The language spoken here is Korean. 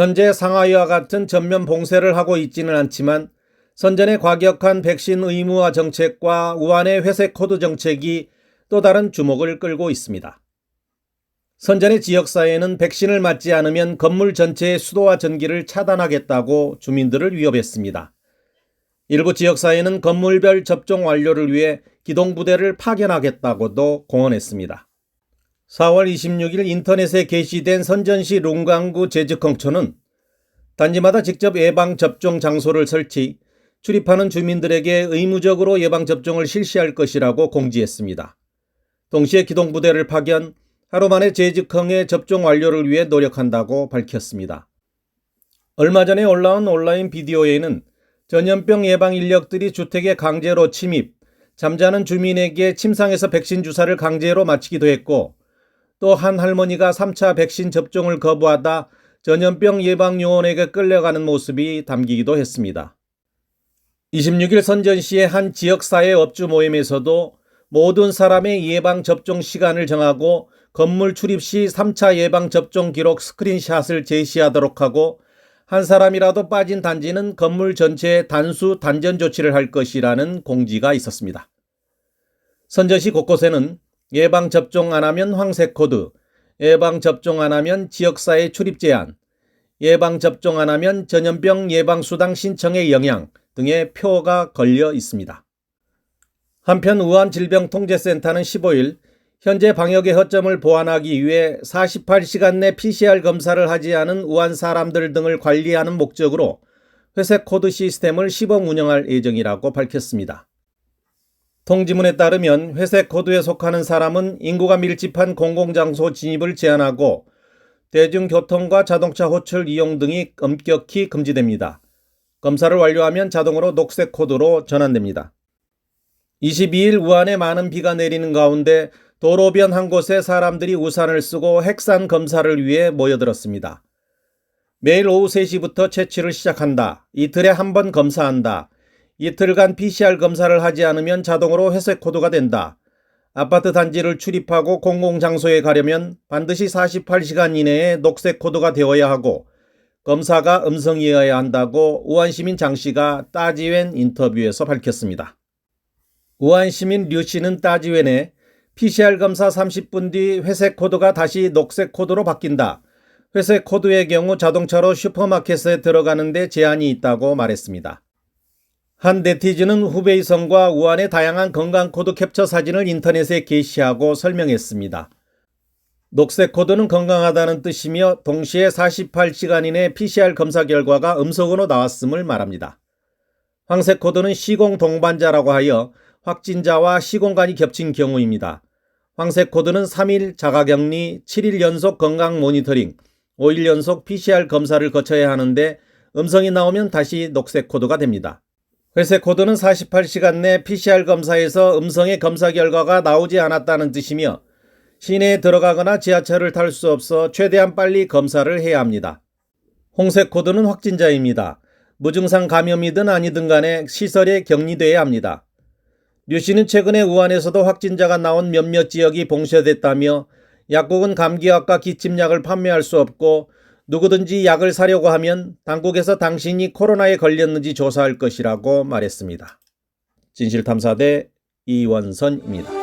현재 상하이와 같은 전면 봉쇄를 하고 있지는 않지만 선전의 과격한 백신 의무화 정책과 우한의 회색 코드 정책이 또 다른 주목을 끌고 있습니다. 선전의 지역사회는 백신을 맞지 않으면 건물 전체의 수도와 전기를 차단하겠다고 주민들을 위협했습니다. 일부 지역사회는 건물별 접종 완료를 위해 기동부대를 파견하겠다고도 공언했습니다. 4월 26일 인터넷에 게시된 선전시 룽강구 제즈컹초는 단지마다 직접 예방접종 장소를 설치, 출입하는 주민들에게 의무적으로 예방접종을 실시할 것이라고 공지했습니다. 동시에 기동부대를 파견, 하루 만에 제즈컹의 접종 완료를 위해 노력한다고 밝혔습니다. 얼마 전에 올라온 온라인 비디오에는 전염병 예방 인력들이 주택에 강제로 침입, 잠자는 주민에게 침상에서 백신 주사를 강제로 맞히기도 했고, 또 한 할머니가 3차 백신 접종을 거부하다 전염병 예방요원에게 끌려가는 모습이 담기기도 했습니다. 26일 선전시의 한 지역사회 업주 모임에서도 모든 사람의 예방접종 시간을 정하고 건물 출입 시 3차 예방접종 기록 스크린샷을 제시하도록 하고 한 사람이라도 빠진 단지는 건물 전체에 단수 단전 조치를 할 것이라는 공지가 있었습니다. 선전시 곳곳에는 예방접종 안 하면 황색 코드, 예방접종 안 하면 지역사회 출입 제한, 예방접종 안 하면 전염병 예방수당 신청의 영향 등의 표가 걸려 있습니다. 한편 우한질병통제센터는 15일 현재 방역의 허점을 보완하기 위해 48시간 내 PCR 검사를 하지 않은 우한 사람들 등을 관리하는 목적으로 회색 코드 시스템을 시범 운영할 예정이라고 밝혔습니다. 통지문에 따르면 회색 코드에 속하는 사람은 인구가 밀집한 공공장소 진입을 제한하고 대중교통과 자동차 호출 이용 등이 엄격히 금지됩니다. 검사를 완료하면 자동으로 녹색 코드로 전환됩니다. 22일 우한에 많은 비가 내리는 가운데 도로변 한 곳에 사람들이 우산을 쓰고 핵산 검사를 위해 모여들었습니다. 매일 오후 3시부터 채취를 시작한다. 이틀에 한 번 검사한다. 이틀간 PCR 검사를 하지 않으면 자동으로 회색 코드가 된다. 아파트 단지를 출입하고 공공장소에 가려면 반드시 48시간 이내에 녹색 코드가 되어야 하고 검사가 음성이어야 한다고 우한시민 장 씨가 따지웬 인터뷰에서 밝혔습니다. 우한시민 류 씨는 따지웬에 PCR 검사 30분 뒤 회색 코드가 다시 녹색 코드로 바뀐다. 회색 코드의 경우 자동차로 슈퍼마켓에 들어가는데 제한이 있다고 말했습니다. 한 네티즌은 후베이성과 우한의 다양한 건강 코드 캡처 사진을 인터넷에 게시하고 설명했습니다. 녹색 코드는 건강하다는 뜻이며 동시에 48시간 이내 PCR 검사 결과가 음성으로 나왔음을 말합니다. 황색 코드는 시공 동반자라고 하여 확진자와 시공간이 겹친 경우입니다. 황색 코드는 3일 자가격리, 7일 연속 건강 모니터링, 5일 연속 PCR 검사를 거쳐야 하는데 음성이 나오면 다시 녹색 코드가 됩니다. 회색 코드는 48시간 내 PCR 검사에서 음성의 검사 결과가 나오지 않았다는 뜻이며 시내에 들어가거나 지하철을 탈 수 없어 최대한 빨리 검사를 해야 합니다. 홍색 코드는 확진자입니다. 무증상 감염이든 아니든 간에 시설에 격리돼야 합니다. 류 씨는 최근에 우한에서도 확진자가 나온 몇몇 지역이 봉쇄됐다며 약국은 감기약과 기침약을 판매할 수 없고 누구든지 약을 사려고 하면 당국에서 당신이 코로나에 걸렸는지 조사할 것이라고 말했습니다. 진실탐사대 이원선입니다.